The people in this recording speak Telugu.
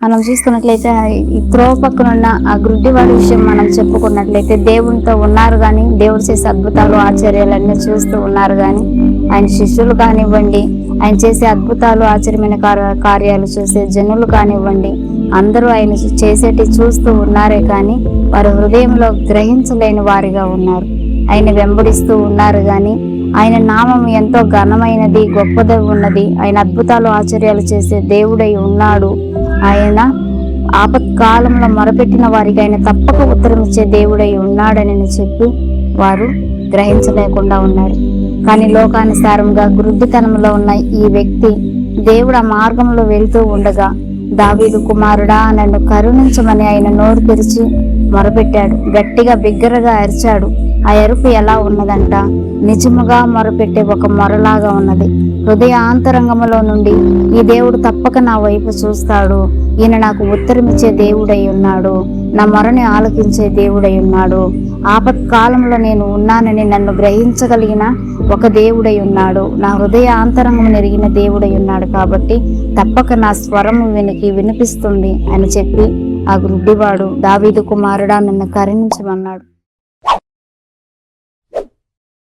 మనం చూసుకున్నట్లయితే ఈ త్రోవ పక్కన ఉన్న ఆ గుడ్డివాడి విషయం మనం చెప్పుకున్నట్లయితే దేవునితో ఉన్నారు కానీ దేవుడు చేసే అద్భుతాలు ఆశ్చర్యాలన్నీ చూస్తూ ఉన్నారు కానీ ఆయన శిష్యులు కానివ్వండి, ఆయన చేసే అద్భుతాలు ఆశ్చర్యమైన కార్యాలు చూసే జనులు కానివ్వండి, అందరూ ఆయన చేసేటి చూస్తూ ఉన్నారే కానీ వారి హృదయంలో గ్రహించలేని వారిగా ఉన్నారు. ఆయన వెంబడిస్తూ ఉన్నారు కానీ ఆయన నామం ఎంతో ఘనమైనది, గొప్పది ఉన్నది. ఆయన అద్భుతాలు ఆశ్చర్యాలు చేసే దేవుడై ఉన్నాడు. ఆయన ఆపత్కాలంలో మొరపెట్టిన వారికి ఆయన తప్పక ఉత్తరం ఇచ్చే దేవుడై ఉన్నాడని చెప్పి వారు గ్రహించలేకుండా ఉన్నారు. కానీ లోకానుసారంగా గురుద్దితనంలో ఉన్న ఈ వ్యక్తి దేవుడు ఆ మార్గంలో వెళ్తూ ఉండగా, దావీదు కుమారుడా నన్ను కరుణించమని ఆయన నోరు తెరిచి మొరపెట్టాడు. గట్టిగా బిగ్గరగా అరిచాడు. ఆ అరుపు ఎలా ఉన్నదంట, నిజముగా మొరపెట్టే ఒక మొరలాగా ఉన్నది. హృదయ ఆంతరంగంలో నుండి ఈ దేవుడు తప్పక నా వైపు చూస్తాడు, ఈయన నాకు ఉత్తరమిచ్చే దేవుడై ఉన్నాడు, నా మొరని ఆలకించే దేవుడై ఉన్నాడు, ఆపత్కాలంలో నేను ఉన్నానని నన్ను గ్రహించగలిగిన ఒక దేవుడై ఉన్నాడు, నా హృదయ ఆంతరంగం నెరిగిన దేవుడై ఉన్నాడు, కాబట్టి తప్పక నా స్వరము వినిపిస్తుంది అని చెప్పి ఆ గుడ్డివాడు దావీదు కుమారుడా నన్ను కరుణించమన్నాడు.